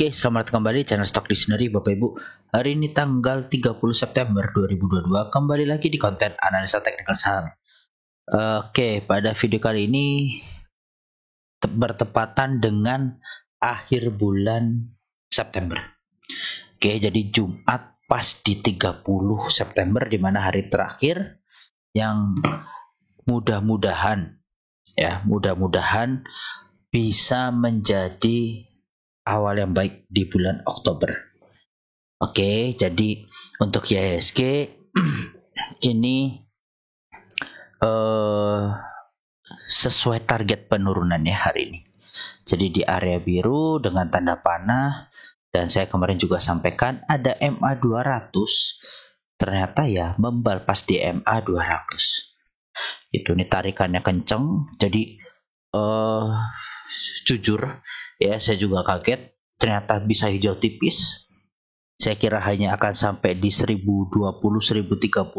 Oke, selamat kembali channel Stock Dictionary Bapak Ibu. Hari ini tanggal 30 September 2022, kembali lagi di konten analisa teknikal saham. Oke, pada video kali ini bertepatan dengan akhir bulan September. Oke, jadi Jumat pas di 30 September, di mana hari terakhir yang mudah-mudahan bisa menjadi awal yang baik di bulan Oktober. Oke, jadi untuk IHSG ini sesuai target penurunannya hari ini. Jadi di area biru dengan tanda panah, dan saya kemarin juga sampaikan ada MA 200, ternyata ya membal pas di MA 200. Itu nih tarikannya kenceng, jadi jujur ya saya juga kaget ternyata bisa hijau tipis. Saya kira hanya akan sampai di 1020 1030,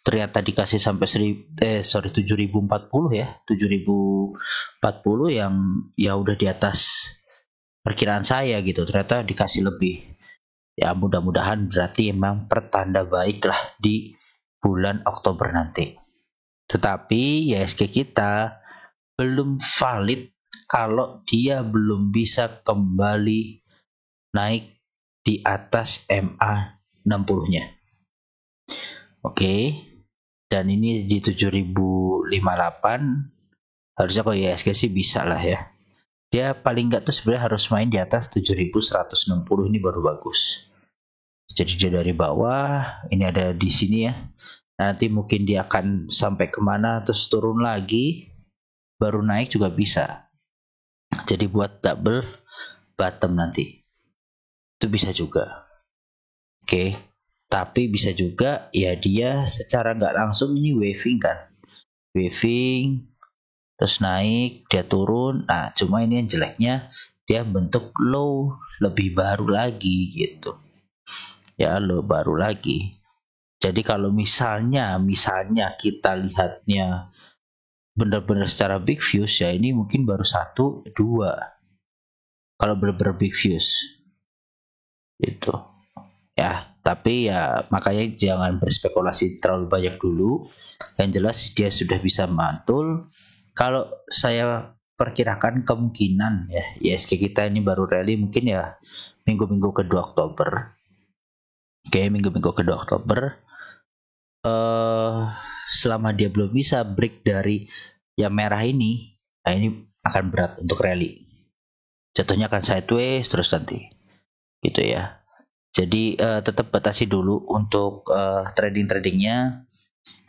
ternyata dikasih sampai 7040 ya, 7040 yang ya udah di atas perkiraan saya gitu. Ternyata dikasih lebih. Ya mudah-mudahan berarti emang pertanda baik lah di bulan Oktober nanti. Tetapi IHSG kita belum valid kalau dia belum bisa kembali naik di atas MA 60-nya. Oke. Dan ini di 7058. Harusnya kalau IHSG sih bisa lah ya. Dia paling enggak tuh sebenarnya harus main di atas 7160, ini baru bagus. Jadi dia dari bawah, ini ada di sini ya. Nanti mungkin dia akan sampai kemana terus turun lagi, baru naik juga bisa. Jadi buat double bottom nanti itu bisa juga. Oke, tapi bisa juga ya dia secara nggak langsung ini waving kan, waving terus naik, dia turun. Nah cuma ini yang jeleknya dia bentuk low lebih baru lagi gitu ya, low baru lagi. Jadi kalau misalnya kita lihatnya benar-benar secara big views ya, ini mungkin baru 1, 2 kalau benar-benar big views itu ya. Tapi ya makanya jangan berspekulasi terlalu banyak dulu. Yang jelas dia sudah bisa mantul. Kalau saya perkirakan kemungkinan ya IHSG kita ini baru rally mungkin ya minggu-minggu kedua Oktober. Oke, minggu-minggu kedua Oktober. Selama dia belum bisa break dari yang merah ini, nah ini akan berat untuk rally. Jatuhnya akan sideways terus nanti gitu ya. Jadi tetap batasi dulu untuk tradingnya.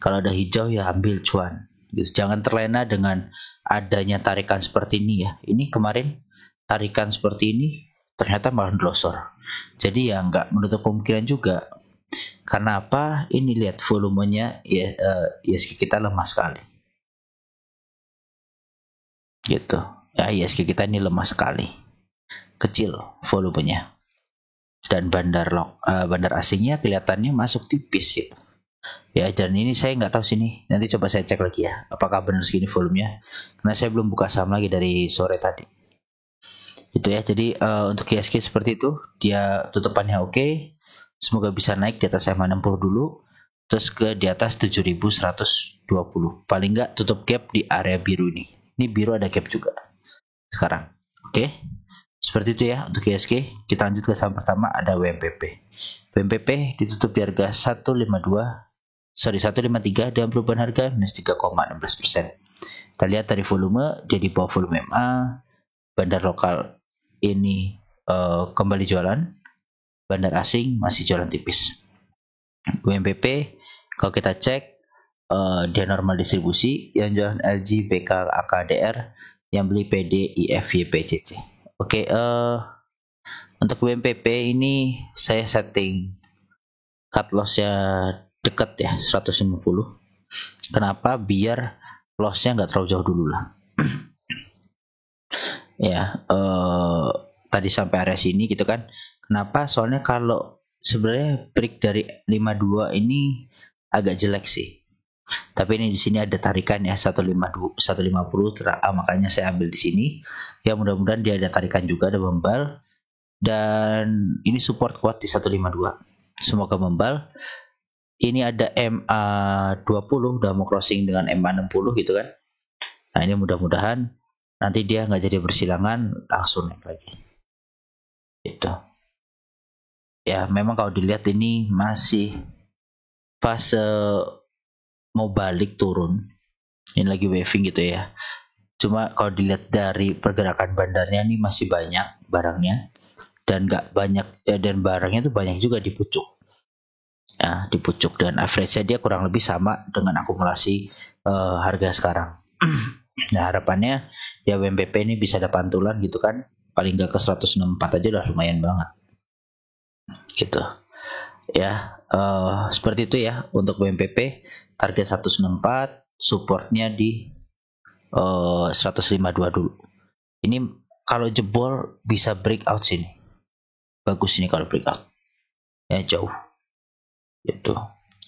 Kalau ada hijau ya ambil cuan gitu. Jangan terlena dengan adanya tarikan seperti ini ya. Ini kemarin tarikan seperti ini ternyata malah glosor. Jadi ya nggak menutup kemungkinan juga. Karena apa? Ini lihat volumenya ya, IHSG kita lemah sekali gitu ya. IHSG kita ini lemah sekali, kecil volumenya. Dan bandar asingnya kelihatannya masuk tipis gitu ya. Dan ini saya nggak tahu sini, nanti coba saya cek lagi ya apakah benar segini volumenya, karena saya belum buka saham lagi dari sore tadi itu ya. Jadi untuk IHSG seperti itu, dia tutupannya oke. Semoga bisa naik di atas MA 60 dulu, terus ke di atas 7120. Paling nggak tutup gap di area biru ini. Ini biru ada gap juga sekarang. Oke. Seperti itu ya untuk IHSG. Kita lanjut ke saham pertama, ada WMPP. WMPP ditutup di harga 153 dengan perubahan harga minus 3,16%. Kita lihat dari volume, dia di bawah volume MA. Bandar lokal ini kembali jualan. Bandar asing masih jualan tipis. WMPP kalau kita cek dia normal distribusi, yang jualan LG, BK, AKDR, yang beli PD, IF, YPCC. Oke, untuk WMPP ini saya setting cut lossnya dekat ya 150. Kenapa? Biar lossnya nggak terlalu jauh dulu lah. Ya, tadi sampai area sini gitu kan. Kenapa? Soalnya kalau sebenarnya break dari 52 ini agak jelek sih. Tapi ini di sini ada tarikan ya 150, makanya saya ambil di sini. Ya mudah-mudahan dia ada tarikan juga, ada membal. dan ini support kuat di 152. Semoga membal. Ini ada MA20 udah mau crossing dengan MA60 gitu kan. Nah ini mudah-mudahan nanti dia nggak jadi bersilangan, langsung naik lagi gitu ya. Memang kalau dilihat ini masih fase mau balik turun, ini lagi waving gitu ya. Cuma kalau dilihat dari pergerakan bandarnya ini masih banyak barangnya, dan nggak banyak dan barangnya tuh banyak juga di pucuk ya, di pucuk, dan average-nya dia kurang lebih sama dengan akumulasi harga sekarang. Nah harapannya ya WMPP ini bisa ada pantulan gitu kan, paling nggak ke 164 aja udah lumayan banget gitu ya. Seperti itu ya untuk WMPP, target 164, supportnya di 152 dulu. Ini kalau jebol bisa breakout sini, bagus ini kalau breakout ya, jauh gitu.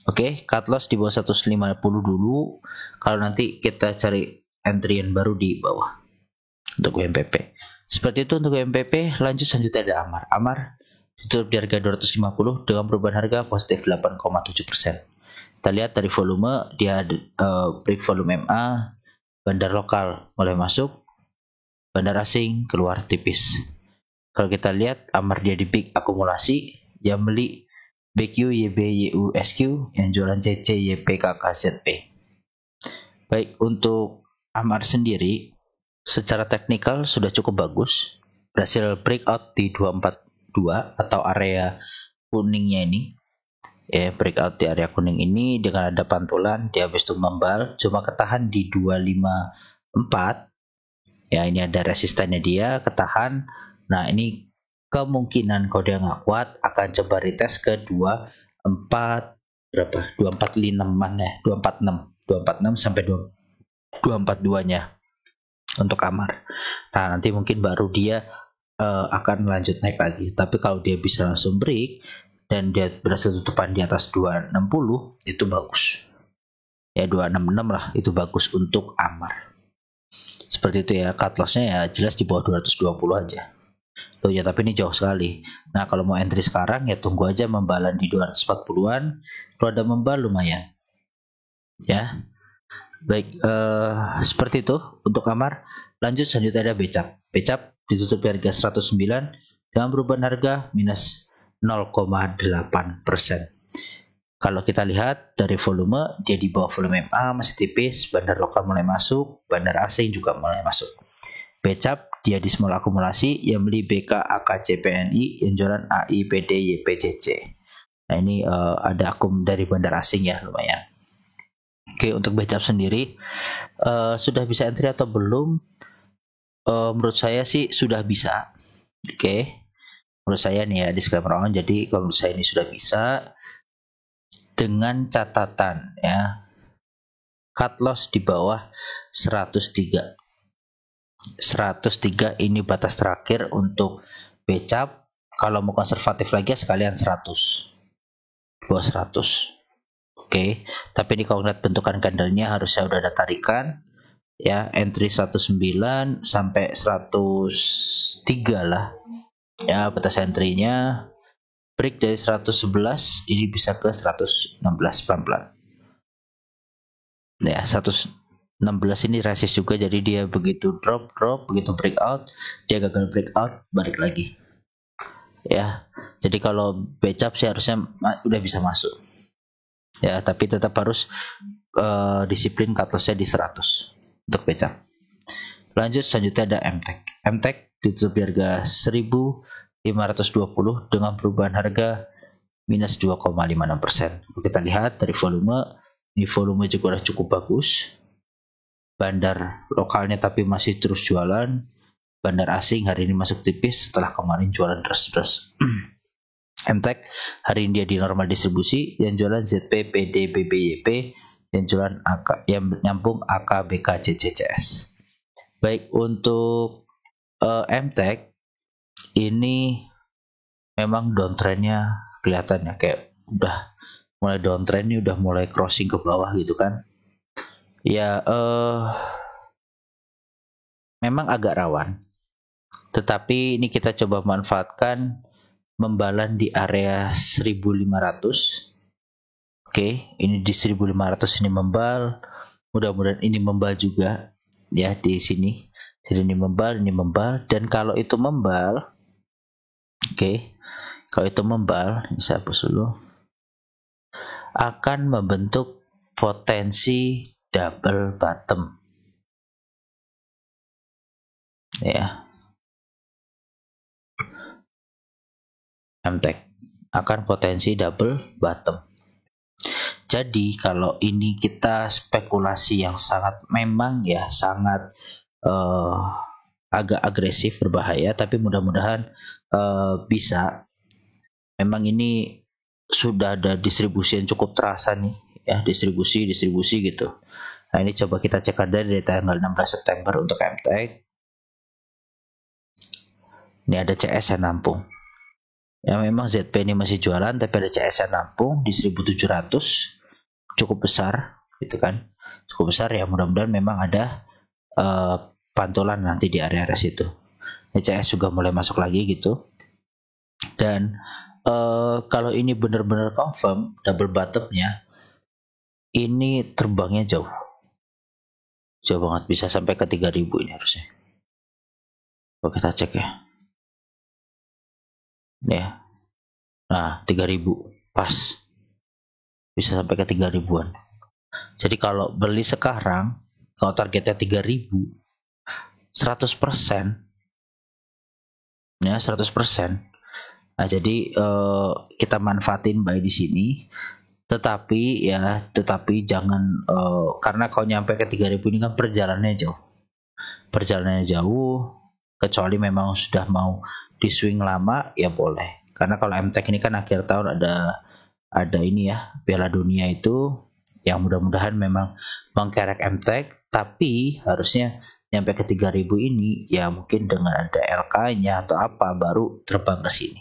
Oke, cut loss di bawah 150 dulu, kalau nanti kita cari entryan baru di bawah untuk WMPP. Seperti itu untuk WMPP. Lanjut selanjutnya ada Amar. Amar ditutup di harga 250 dengan perubahan harga positif 8,7%. Kita lihat dari volume, dia break volume MA, bandar lokal mulai masuk, bandar asing keluar tipis. Kalau kita lihat Amar dia di big akumulasi, yang beli BQ, YB, YU, SQ, yang jualan CC, YP, KK, ZP. Baik, untuk Amar sendiri secara teknikal sudah cukup bagus, berhasil breakout di 242 atau area kuningnya ini ya, breakout di area kuning ini dengan ada pantulan, dia habis itu membal, cuma ketahan di 254 ya. Ini ada resistannya, dia ketahan. Nah ini kemungkinan kalau dia nggak kuat akan coba retest ke 24 berapa, 245-an ya, 246 sampai 242 nya untuk Amar. Nah nanti mungkin baru dia akan lanjut naik lagi. Tapi kalau dia bisa langsung break dan dia berhasil tutupan di atas 260, itu bagus ya, 266 lah, itu bagus untuk Amar. Seperti itu ya. Cut lossnya ya jelas di bawah 220 aja tuh ya, tapi ini jauh sekali. Nah kalau mau entry sekarang ya tunggu aja membalan di 240-an. Kalau ada membal lumayan ya. Baik, seperti itu untuk Amar. Lanjut selanjutnya ada Becap. Becap ditutup di harga 109 dengan perubahan harga minus 0,8%. Kalau kita lihat dari volume, dia di bawah volume MA masih tipis, bandar lokal mulai masuk, bandar asing juga mulai masuk. Becap dia di small akumulasi, yang beli BK, AK, CPNI, yang jualan AI, PD, YPCC. Nah ini ada akum dari bandar asing ya, lumayan. Oke, untuk Becap sendiri sudah bisa entry atau belum? Menurut saya sih sudah bisa. Oke, menurut saya nih ya, disclaimer on. Jadi kalau menurut saya ini sudah bisa, dengan catatan ya, cut loss di bawah 103. 103 ini batas terakhir untuk Becap. Kalau mau konservatif lagi sekalian 100, bawah 100. Oke, tapi ini kalau lihat bentukan candlenya harusnya udah ada tarikan ya, entry 109 sampai 103 lah ya batas entry-nya. Break dari 111 ini bisa ke 116 pelan-pelan ya. 116 ini resist juga, jadi dia begitu drop, begitu breakout dia gagal breakout, balik lagi ya. Jadi kalau Becap sih harusnya udah bisa masuk ya, tapi tetap harus disiplin cut loss-nya di 100 untuk Becap. Lanjut selanjutnya ada MTEK. MTEK ditutup di harga 1.520 dengan perubahan harga minus 2,56%. Kita lihat dari volume, ini volume juga udah cukup bagus. Bandar lokalnya tapi masih terus jualan. Bandar asing hari ini masuk tipis setelah kemarin jualan deras-deras. MTEK hari ini dia di normal distribusi, yang jualan ZP, PD, BBYP, yang jualan AK, yang nyambung AK, BK, CCCS. Baik, untuk MTEK ini memang downtrendnya kelihatan ya, kayak udah mulai downtrend, ini udah mulai crossing ke bawah gitu kan ya. Memang agak rawan tetapi ini kita coba manfaatkan membalan di area 1500. Oke, ini di 1500 ini membal, mudah-mudahan ini membal juga ya di sini. Jadi ini membal, dan kalau itu membal, oke, kalau itu membal, saya hapus dulu, akan membentuk potensi double bottom ya. MTech akan potensi double bottom. Jadi kalau ini kita spekulasi yang sangat, memang ya sangat agak agresif, berbahaya, tapi mudah-mudahan bisa. Memang ini sudah ada distribusi yang cukup terasa nih ya, distribusi gitu. Nah ini coba kita cek ada dari tanggal 16 September untuk MTech. Ini ada CS yang nampung. Ya memang ZP ini masih jualan, tapi ada CS yang nampung di 1700, cukup besar gitu kan, cukup besar ya. Mudah-mudahan memang ada pantulan nanti di area situ. Ini CS juga mulai masuk lagi gitu. Dan kalau ini benar-benar confirm double bottomnya, ini terbangnya jauh banget, bisa sampai ke 3000 ini harusnya. Oke, kita cek ya. Ya. Nah, 3000 pas. Bisa sampai ke 3000-an. Jadi kalau beli sekarang, kalau targetnya 3000, 100%. Ya, 100%. Nah, jadi kita manfaatin buy di sini. Tetapi jangan karena kalau nyampe ke 3000 ini kan perjalanannya jauh. Kecuali memang sudah mau di swing lama ya boleh. Karena kalau MTech ini kan akhir tahun ada ini ya, Piala Dunia itu, yang mudah-mudahan memang mengkerek MTech, tapi harusnya nyampe ke 3000 ini ya mungkin dengan ada LK-nya atau apa baru terbang ke sini.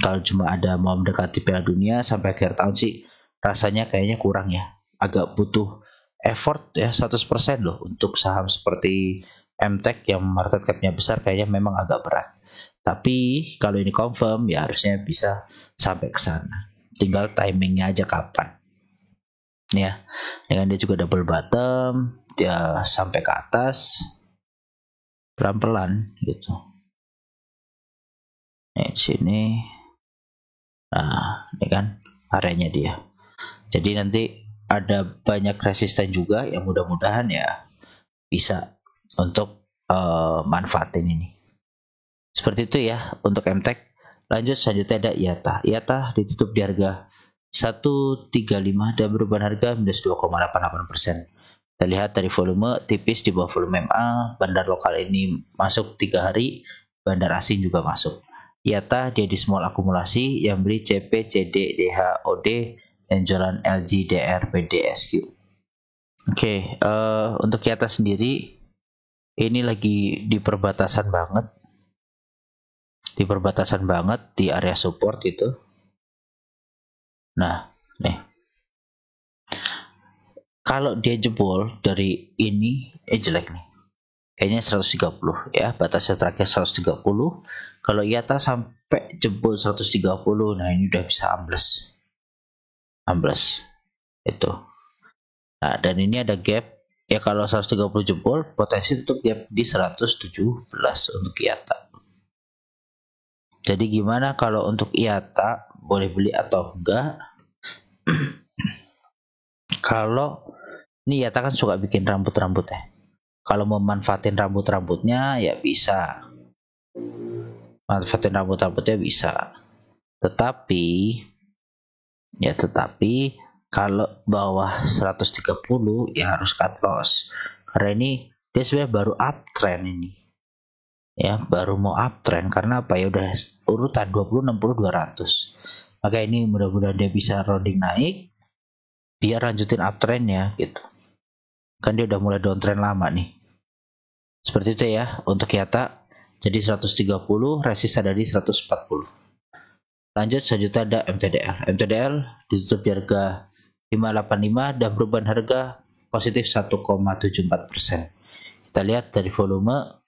Kalau cuma ada mau mendekati Piala Dunia sampai akhir tahun sih rasanya kayaknya kurang ya. Agak butuh effort ya, 100% loh untuk saham seperti MTech yang market cap-nya besar, kayaknya memang agak berat. Tapi kalau ini confirm ya harusnya bisa sampai ke sana. Tinggal timingnya aja kapan. Ya, dengan dia juga double bottom, dia sampai ke atas pelan-pelan gitu. Nih di sini. Nah, ini kan areanya dia. Jadi nanti ada banyak resisten juga yang mudah-mudahan ya bisa untuk manfaatin ini. Seperti itu ya untuk MTech. Lanjut selanjutnya ada IATA. IATA ditutup di harga 135 dan perubahan harga minus 2,88%. Kita lihat dari volume tipis di bawah volume MA. Bandar lokal ini masuk 3 hari, bandar asing juga masuk. IATA dia di small akumulasi, yang beli CP, CD, DH, OD, yang jualan LG, DR, PD, SQ. Oke, untuk IATA sendiri ini lagi di perbatasan banget. Di area support itu. Nah, nih. Kalau dia jebol dari ini, jelek nih. Kayaknya 130 ya, batasnya terakhir 130. Kalau IATA sampai jebol 130, nah ini udah bisa ambles itu. Nah, dan ini ada gap ya, kalau 130 jebol potensi tutup gap di 117 untuk IATA. Jadi gimana kalau untuk IATA, boleh beli atau enggak? Kalau ini IATA kan suka bikin rambut-rambut ya. Kalau mau manfaatin rambut-rambutnya ya bisa. Manfaatin rambut-rambutnya bisa. Tetapi kalau bawah 130 ya harus cut loss. Karena ini dia sebenarnya baru uptrend ini. Ya, baru mau uptrend karena apa ya, udah urutan 20, 60, 200. Maka ini mudah-mudahan dia bisa rounding naik biar lanjutin uptrendnya gitu. Kan dia udah mulai downtrend lama nih. Seperti itu ya untuk IATA. Jadi 130, resist ada di 140. Lanjut selanjutnya ada MTDL. MTDL ditutup di harga 585 dan perubahan harga positif 1,74%. Kita lihat dari volume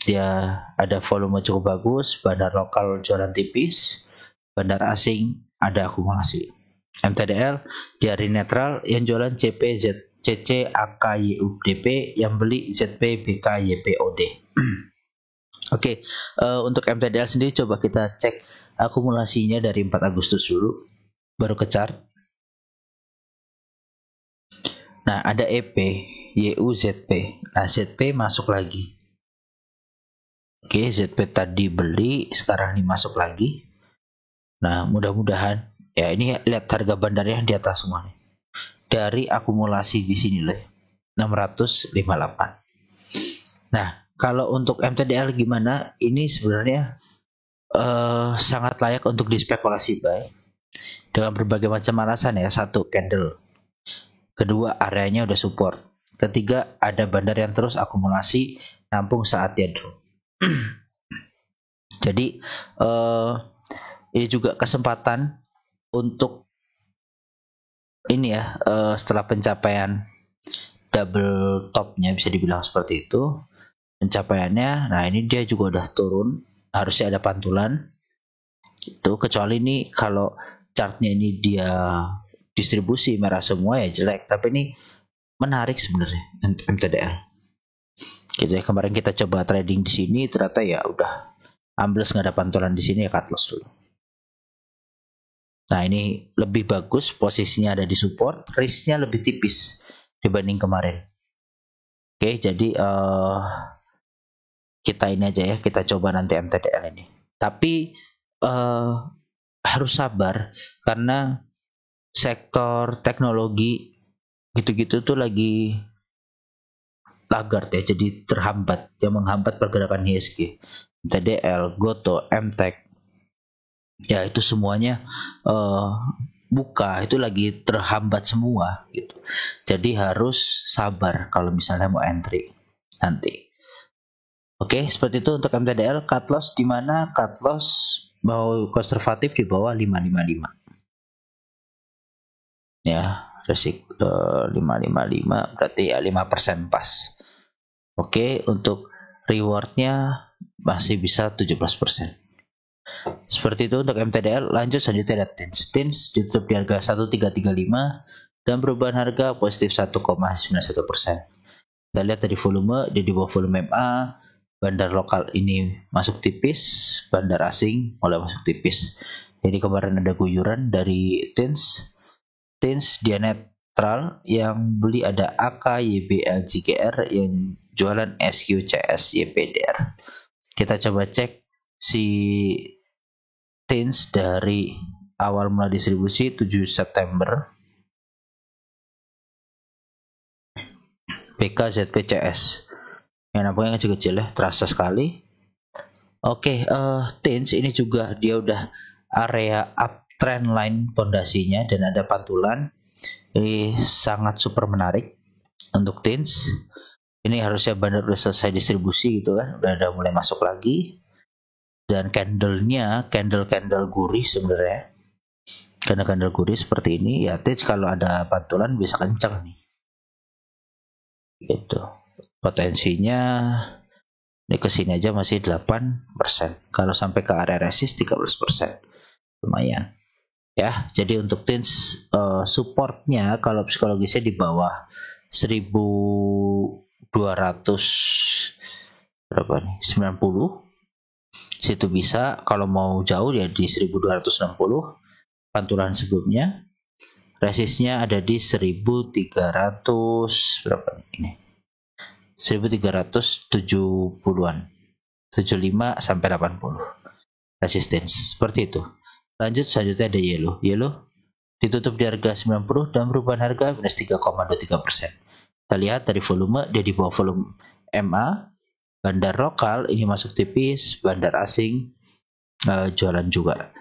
dia ada volume cukup bagus, bandar lokal jualan tipis, bandar asing ada akumulasi. MTDL di hari netral yang jualan CP, CC, AK, YUDP, yang beli ZP, BK, YPOD. Oke, untuk MTDL sendiri coba kita cek akumulasinya dari 4 Agustus dulu, baru ke chart. Nah, ada EP, YU, ZP. Nah, ZP masuk lagi. Oke, ZP tadi beli, sekarang ini masuk lagi. Nah, mudah-mudahan ya ini lihat harga bandarnya di atas semua nih. Dari akumulasi di sini loh, 658. Nah, kalau untuk MTDL gimana? Ini sebenarnya sangat layak untuk dispekulasi buy dengan berbagai macam alasan ya. Satu, candle. Kedua, areanya udah support. Ketiga, ada bandar yang terus akumulasi nampung saat dia drop. Jadi ini juga kesempatan untuk ini ya, setelah pencapaian double topnya, bisa dibilang seperti itu, pencapaiannya. Nah, ini dia juga udah turun, harusnya ada pantulan itu, kecuali ini kalau chartnya ini dia distribusi merah semua ya jelek, tapi ini menarik sebenarnya MTDL. Gitu ya, kemarin kita coba trading di sini, ternyata ya udah ambles, nggak ada pantulan di sini ya cut loss dulu. Nah, ini lebih bagus, posisinya ada di support, risknya lebih tipis dibanding kemarin. Oke, jadi kita ini aja ya, kita coba nanti MTDL ini. Tapi harus sabar karena sektor teknologi gitu-gitu tuh lagi laggard ya, jadi terhambat, yang menghambat pergerakan ISG. MTDL, Goto, MTech, ya itu semuanya buka itu lagi terhambat semua gitu. Jadi harus sabar kalau misalnya mau entry nanti. Oke, seperti itu untuk MTDL. Cut loss di mana? Cut loss mau konservatif di bawah 555. Ya, resiko 555 berarti ya 5% pas. Oke, untuk rewardnya masih bisa 17%. Seperti itu untuk MTDL. Lanjut selanjutnya ada TINS. TINS ditutup di harga 1335 dan perubahan harga positif 1,91%. Kita lihat dari volume, dia di bawah volume MA. Bandar lokal ini masuk tipis, bandar asing mulai masuk tipis. Jadi kemarin ada guyuran dari TINS. TINS dia netral, yang beli ada AK, YBL, JGR, yang jualan SQ, CS, YPDR. Kita coba cek si TINS dari awal mulai distribusi 7 September. BK, ZP, CS. Yang nampaknya kecil-kecil ya, terasa sekali. Oke, TINS ini juga dia udah area uptrend line pondasinya dan ada pantulan. Ini sangat super menarik untuk TINS. Ini harusnya bandar udah selesai distribusi gitu kan, udah ada mulai masuk lagi. Dan candle-nya candle gurih sebenarnya. Candle gurih seperti ini ya, TINS kalau ada pantulan bisa kencang nih. Gitu. Potensinya ini kesini aja masih 8%. Kalau sampai ke area resist 13%. Lumayan. Ya, jadi untuk TINS supportnya kalau psikologisnya di bawah 1200 berapa nih? 90. Situ bisa, kalau mau jauh ya di 1260. Pantulan sebelumnya. Resistnya ada di 1300 berapa nih ini? 1370-an. 75 sampai 80. Resistance. Seperti itu. Lanjut selanjutnya ada yellow. Yellow ditutup di harga 90 dan perubahan harga minus 3,23%. Kita lihat dari volume, dia di bawah volume MA. Bandar lokal ini masuk tipis, bandar asing jualan juga.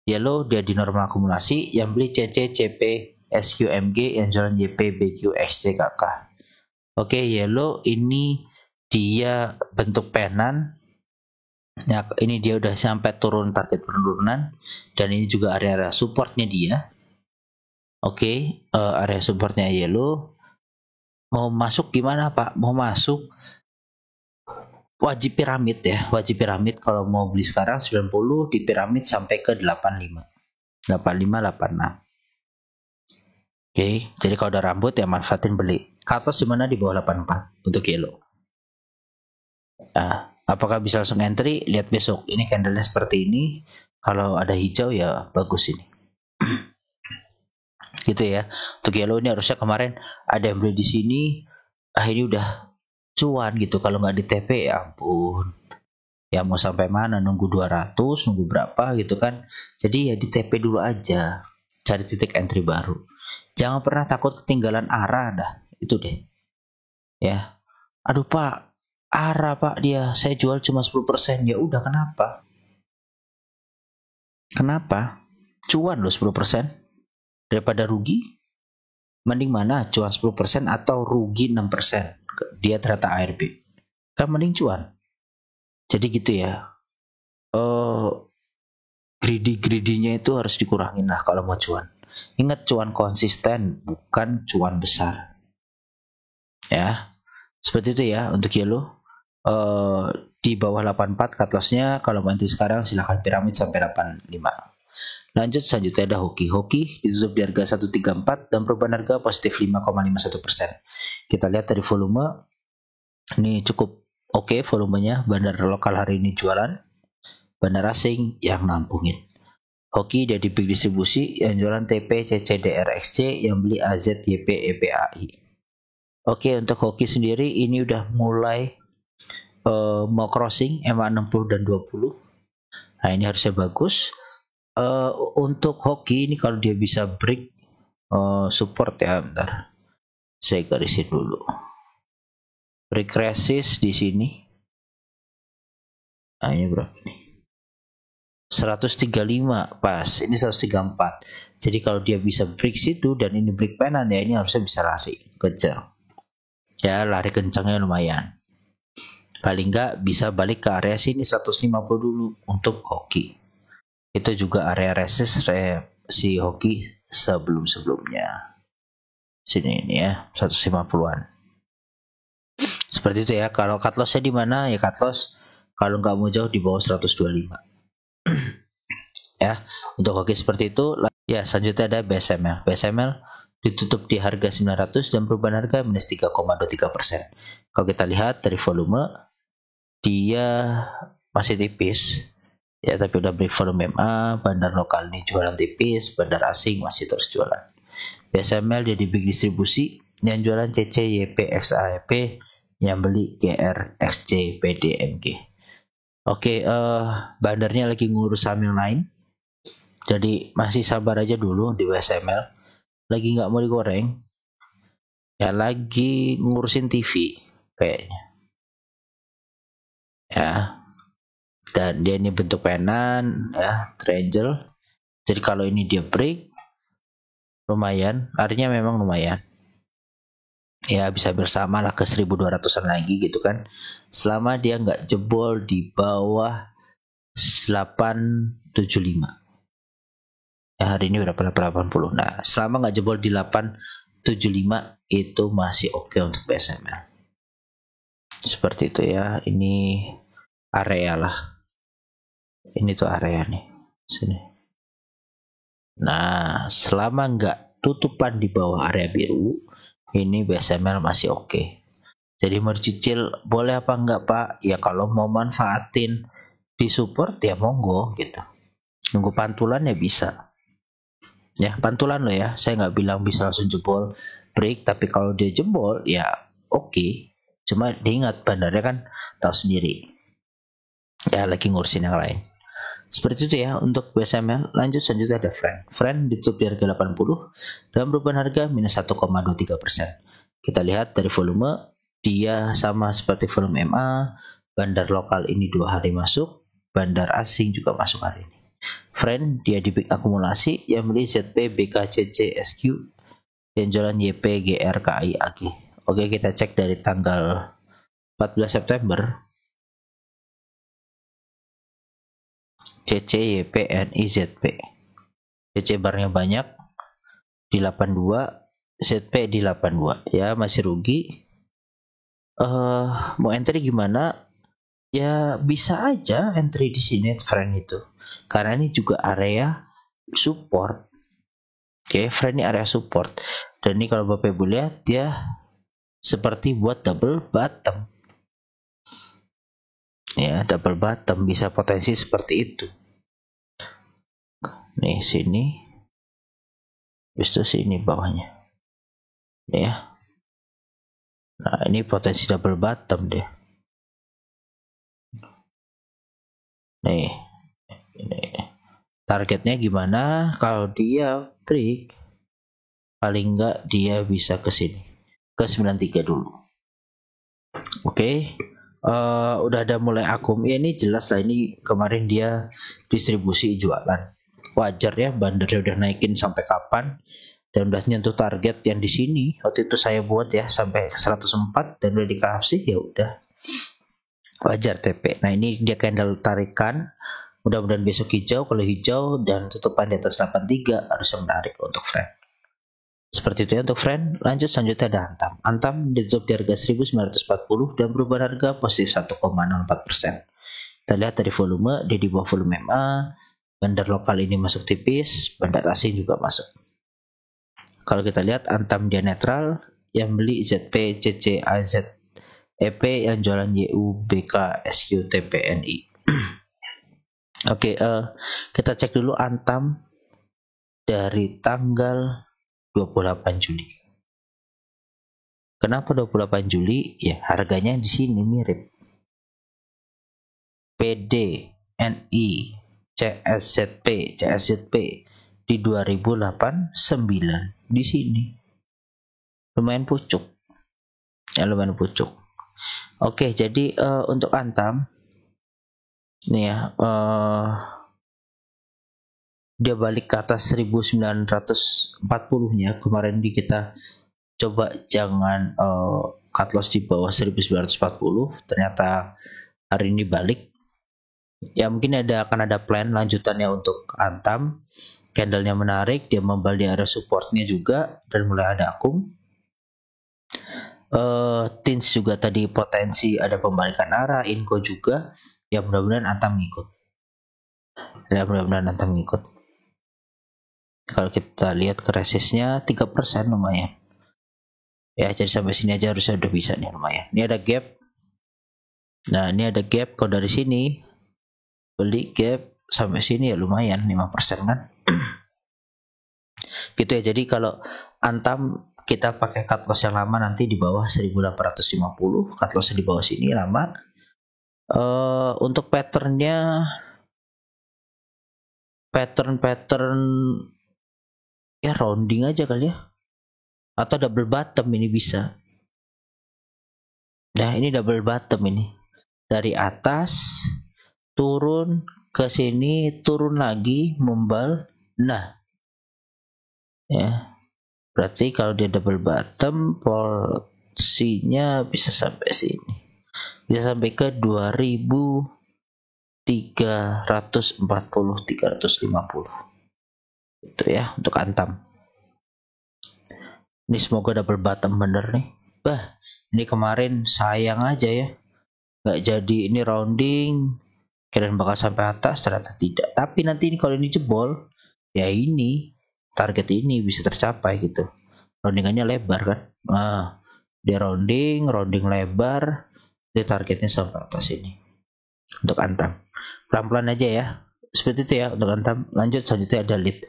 Yellow dia di normal akumulasi, yang beli CC, CP, SQMG, yang jualan YP, BQ, XCKK. Oke, yellow ini dia bentuk penan. Ya, ini dia udah sampai turun target penurunan, dan ini juga area supportnya dia. Oke, area supportnya yellow. Mau masuk gimana Pak? Mau masuk wajib piramid ya, wajib piramid. Kalau mau beli sekarang 90, di piramid sampai ke 85, 86. Oke, jadi kalau ada rambut ya manfaatin beli. Cut loss di mana? Di bawah 84 untuk yellow. Nah, apakah bisa langsung entry? Lihat besok. Ini candlenya seperti ini. Kalau ada hijau ya bagus ini. Gitu ya. Untuk yellow ini harusnya kemarin ada yang beli di sini. Ini udah cuan gitu. Kalau nggak di TP ya ampun. Ya mau sampai mana? Nunggu 200, nunggu berapa gitu kan. Jadi ya di TP dulu aja. Cari titik entry baru. Jangan pernah takut ketinggalan arah dah. Itu deh. Ya. Aduh Pak, arah Pak dia. Saya jual cuma 10%. Ya udah kenapa? Kenapa? Cuan loh 10%. Daripada rugi, mending mana? Cuan 10% atau rugi 6%. Dia ternyata ARB. Kan mending cuan. Jadi gitu ya. Greedy-greedy-nya itu harus dikurangin lah kalau mau cuan. Ingat cuan konsisten, bukan cuan besar. Ya. Seperti itu ya untuk yellow. Di bawah 84 cut loss-nya. Kalau mau entry sekarang silahkan piramid sampai 85. Lanjut selanjutnya ada hoki. Hoki ditutup di harga 134 dan perubahan harga positif 5,51%. Kita lihat dari volume. Ini cukup oke volumenya. Bandar lokal hari ini jualan. Bandar asing yang nampungin. Hoki dia di big distribusi yang jualan TP, CC, DRXC, yang beli AZ, YP, EPAI. Oke, untuk hoki sendiri ini udah mulai mau crossing MA 60 dan 20. Nah ini harusnya bagus. Untuk hoki ini kalau dia bisa break support ya, bentar. Saya garisin dulu. Break resist di sini. Nah ini berapa nih? 135 pas. Ini 134. Jadi kalau dia bisa break situ dan ini break penan ya, ini harusnya bisa lari kencang. Ya lari kencangnya lumayan. Paling nggak bisa balik ke area sini 150 dulu untuk hoki. Itu juga area resist si hoki sebelum-sebelumnya. Sini ini ya 150-an. Seperti itu ya. Kalau cut loss-nya di mana? Ya cut loss kalau nggak mau jauh di bawah 125. Ya, untuk hoki seperti itu. Ya, selanjutnya ada BSML. BSML ditutup di harga 900 dan perubahan harga minus 3,23%. Kalau kita lihat dari volume, dia masih tipis. Ya, tapi udah break volume MA, bandar lokal ini jualan tipis, bandar asing masih terus jualan. BSML dia di big distribusi, yang jualan CC, YP, XAEP, yang beli GR, XC, PD, MG. Oke, bandarnya lagi ngurus saham yang lain. Jadi masih sabar aja dulu di BSML. Lagi nggak mau digoreng. Ya lagi ngurusin TV kayaknya. Ya. Dan dia ini bentuk penan ya, triangle. Jadi kalau ini dia break lumayan, larinya memang lumayan. Ya bisa bersama lah ke 1200-an lagi gitu kan. Selama dia nggak jebol di bawah 875. Ya, hari ini berapa? 80. Nah, selama nggak jebol di 875 itu masih oke untuk BSML. Seperti itu ya. Ini area lah. Ini tuh area nih. Sini. Nah, selama nggak tutupan di bawah area biru, ini BSML masih oke. Jadi mau dicicil boleh apa enggak Pak? Ya kalau mau manfaatin di support ya monggo gitu. Nunggu pantulan ya bisa. Ya pantulan loh ya, saya nggak bilang bisa langsung jebol break, tapi kalau dia jebol ya oke. Cuma diingat bandarnya kan tahu sendiri. Ya lagi ngurusin yang lain. Seperti itu ya untuk BSML. Lanjut selanjutnya ada Friend ditutup di harga 80 dan perubahan harga minus 1,23%. Kita lihat dari volume, dia sama seperti volume MA. Bandar lokal ini 2 hari masuk, bandar asing juga masuk hari ini. Friend dia di big akumulasi, yang beli ZP, BKCC, SQ, yang jualan YP, GR, KI, AG. Oke, kita cek dari tanggal 14 September. CC, YP, NI, ZP. CC barnya banyak di 82, ZP di 82. Ya masih rugi. Mau entry gimana? Ya bisa aja entry di sini friend itu, karena ini juga area support. Oke, friend ini area support, dan ini kalau Bapak Ibu lihat dia seperti buat double bottom. Ya, double bottom bisa potensi seperti itu. Nih sini, habis itu sini bawahnya. Ya. Nah, ini potensi double bottom deh. Nih, ini targetnya gimana? Kalau dia break, paling enggak dia bisa ke sini, ke 93 dulu. Oke. Udah ada mulai akum. Ya ini jelas lah, ini kemarin dia distribusi jualan. Wajar ya, bandernya udah naikin sampai kapan dan udah nyentuh target yang di sini. Waktu itu saya buat ya sampai 104 dan udah dikasih, ya udah. Wajar TP. Nah, ini dia candle tarikan. Mudah-mudahan besok hijau. Kalau hijau dan tutupan di atas 83 harusnya menarik untuk friend. Seperti itu ya untuk friend. Lanjut selanjutnya ada Antam. Antam ditutup di harga 1940 dan perubahan harga positif 1,04%. Kita lihat dari volume, dia di bawah volume MA. Bandar lokal ini masuk tipis, bandar asing juga masuk. Kalau kita lihat Antam dia netral, yang beli ZP, CC, AZ, EP, yang jualan YU, BK, SQ, TPNI. Oke, kita cek dulu Antam dari tanggal 28 Juli. Kenapa 28 Juli? Ya, harganya di sini mirip. PD, NI, CSZP, CSZP di 2089 di sini. Lumayan pucuk. Ya, lumayan pucuk. Oke, jadi untuk Antam nih ya, dia balik ke atas 1940-nya. Kemarin kita coba jangan cut loss di bawah 1940, ternyata hari ini balik. Ya mungkin akan ada plan lanjutannya untuk Antam. Candlenya menarik, dia membalik di area supportnya juga dan mulai ada akum. Tins juga tadi potensi ada pembalikan arah, Inco juga. Ya mudah-mudahan Antam ngikut. Kalau kita lihat ke resistnya 3% lumayan. Ya, jadi sampai sini aja harusnya udah bisa nih, lumayan. Ini ada gap. Nah, ini ada gap. Kalau dari sini beli gap sampai sini ya lumayan 5% kan. Gitu ya. Jadi kalau Antam kita pakai cut loss yang lama nanti di bawah 1850, cut loss di bawah sini lama. Untuk pattern ya rounding aja kali ya, atau double bottom ini bisa. Nah, ini double bottom ini, dari atas turun ke sini, turun lagi, membal. Nah, ya berarti kalau dia double bottom, porsinya bisa sampai sini, bisa sampai ke 2340-350 itu ya untuk Antam. Ini semoga double bottom bener nih. Bah, ini kemarin sayang aja ya, nggak jadi. Ini rounding, kirain bakal sampai atas, ternyata tidak. Tapi nanti ini kalau ini jebol, ya ini target ini bisa tercapai gitu. Roundingannya lebar kan. Nah, dia rounding lebar, dia targetnya sampai atas ini untuk Antam. Pelan-pelan aja ya, seperti itu ya untuk Antam. Lanjut selanjutnya ada lead.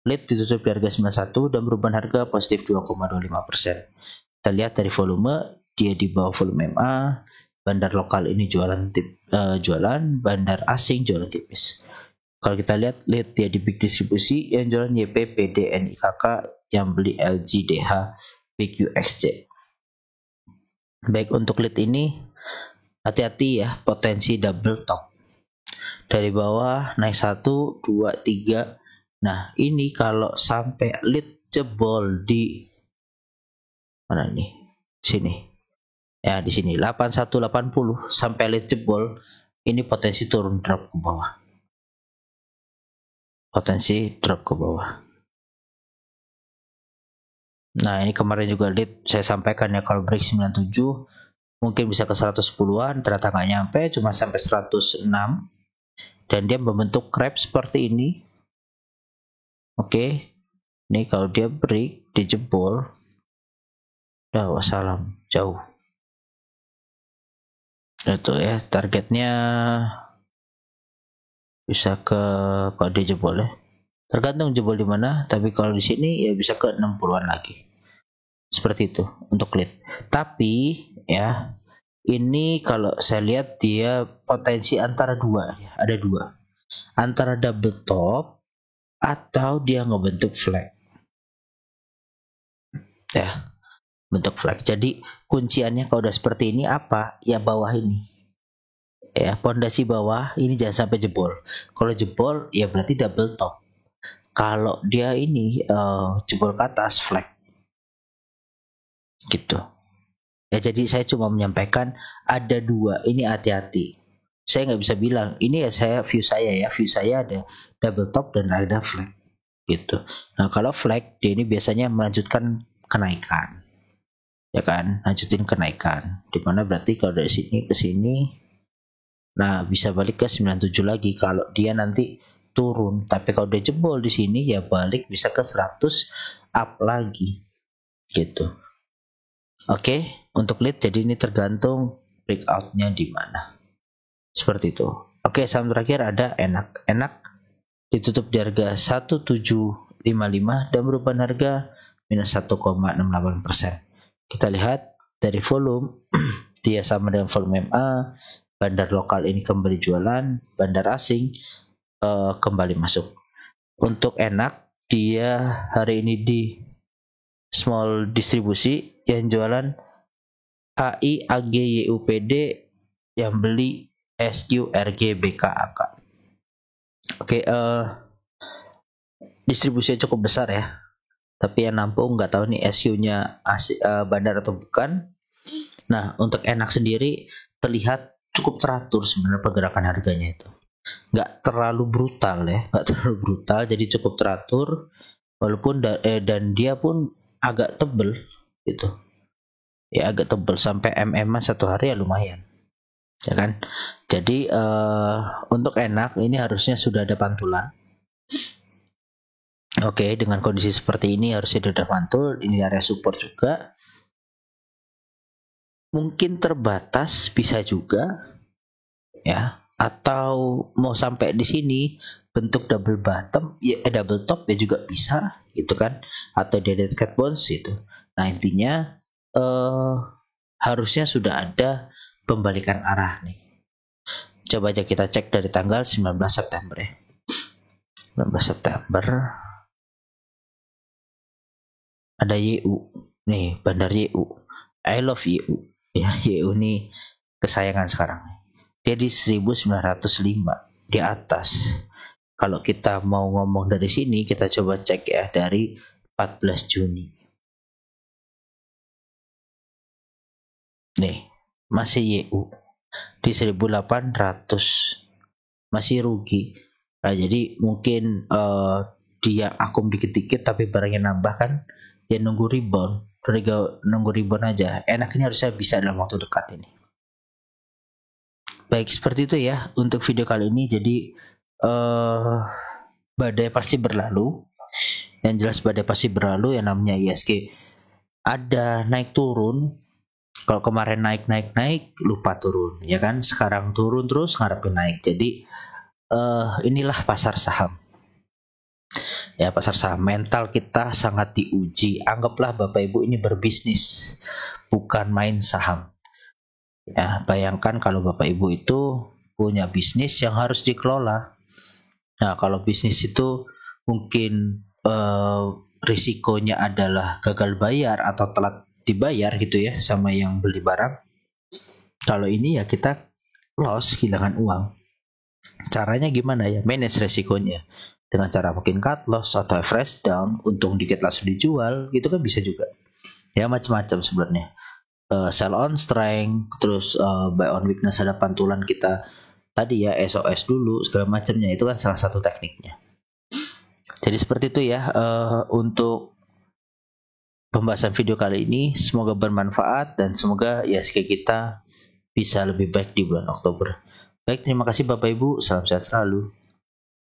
Lead ditutup di harga 91 dan perubahan harga positif 2,25%. Kita lihat dari volume, dia di bawah volume MA. Bandar lokal ini jualan, bandar asing jualan tipis. Kalau kita lihat lead dia di big distribusi, yang jualan YP, PD, NIKK, yang beli LG, DH, BQXJ. Baik, untuk lead ini hati-hati ya, potensi double top. Dari bawah naik 1, 2, 3. Nah, ini kalau sampai lead jebol di mana nih? Sini. Ya, di sini 8180 sampai lead jebol, ini potensi turun drop ke bawah. Nah, ini kemarin juga lead saya sampaikan ya, kalau break 97 mungkin bisa ke 110-an, ternyata nggak nyampe, cuma sampai 106, dan dia membentuk crab seperti ini. Oke, ini kalau dia break, dijebol, udah wassalam, jauh. Itu ya, targetnya bisa ke, kalau dia jebol ya, tergantung jebol di mana, tapi kalau di sini ya bisa ke 60-an lagi. Seperti itu untuk lead. Tapi ya, ini kalau saya lihat dia potensi antara dua, ada dua, antara double top atau dia ngebentuk flag ya, bentuk flag. Jadi kunciannya kalau udah seperti ini apa ya, bawah ini ya, pondasi bawah ini jangan sampai jebol. Kalau jebol ya berarti double top. Kalau dia ini jebol ke atas, flag gitu ya. Jadi saya cuma menyampaikan ada dua, ini hati-hati. Saya nggak bisa bilang ini ya, saya view saya ada double top dan ada flag gitu. Nah kalau flag dia ini biasanya melanjutkan kenaikan ya kan, lanjutin kenaikan, dimana berarti kalau dari sini ke sini, nah bisa balik ke 97 lagi kalau dia nanti turun. Tapi kalau dia jebol di sini ya balik bisa ke 100 up lagi gitu. Oke, untuk lead jadi ini tergantung breakoutnya di mana. Seperti itu. Oke, saham terakhir ada Enak. Enak ditutup di harga 1755 dan merupakan harga minus 1,68%. Kita lihat dari volume, dia sama dengan volume MA. Bandar lokal ini kembali jualan, bandar asing kembali masuk. Untuk Enak, dia hari ini di small distribusi, yang jualan HI, AG, YUPD, yang beli SQ, RG, BKAK. Oke, distribusinya cukup besar ya, tapi yang nampung nggak tahu nih SQ-nya bandar atau bukan. Nah, untuk Enak sendiri terlihat cukup teratur sebenarnya pergerakan harganya itu. Nggak terlalu brutal ya, nggak terlalu brutal, jadi cukup teratur. Walaupun dan dia pun agak tebel gitu. Ya agak tebel, sampai MM satu hari ya lumayan. Ya kan? Jadi untuk Enak ini harusnya sudah ada pantulan. Oke, dengan kondisi seperti ini harusnya sudah mantul. Ini area support juga. Mungkin terbatas bisa juga ya, atau mau sampai di sini bentuk double bottom ya, double top ya juga bisa gitu kan, atau dead cat bounce itu. Nah intinya harusnya sudah ada pembalikan arah nih. Coba aja kita cek dari tanggal 19 September ya. 19 September ada YU nih, bandar YU. I love YU ya, YU nih kesayangan sekarang. Dia di 1905 di atas. Kalau kita mau ngomong dari sini, kita coba cek ya dari 14 Juni. Nih, masih YU di 1800, masih rugi. Nah, jadi mungkin dia akum dikit-dikit tapi barangnya nambah kan, ya nunggu rebound. Nunggu rebound aja. Enak ini harusnya bisa dalam waktu dekat ini. Baik, seperti itu ya untuk video kali ini. Jadi badai pasti berlalu. Yang jelas badai pasti berlalu, yang namanya ISG ada naik turun. Kalau kemarin naik lupa turun ya kan, sekarang turun terus ngarepin naik. Jadi inilah pasar saham ya, pasar saham. Mental kita sangat diuji. Anggaplah Bapak Ibu ini berbisnis, bukan main saham ya. Bayangkan kalau Bapak Ibu itu punya bisnis yang harus dikelola. Nah kalau bisnis itu mungkin risikonya adalah gagal bayar atau telat dibayar gitu ya sama yang beli barang. Kalau ini ya kita loss, kehilangan uang. Caranya gimana ya? Manage resikonya dengan cara mungkin cut loss atau fresh down, untung dikit langsung dijual, gitu kan bisa juga. Ya macam-macam sebenarnya. Sell on strength, terus buy on weakness, ada pantulan kita tadi ya, SOS dulu segala macamnya, itu kan salah satu tekniknya. Jadi seperti itu ya untuk pembahasan video kali ini. Semoga bermanfaat dan semoga IHSG kita bisa lebih baik di bulan Oktober. Baik, terima kasih Bapak Ibu. Salam sehat selalu.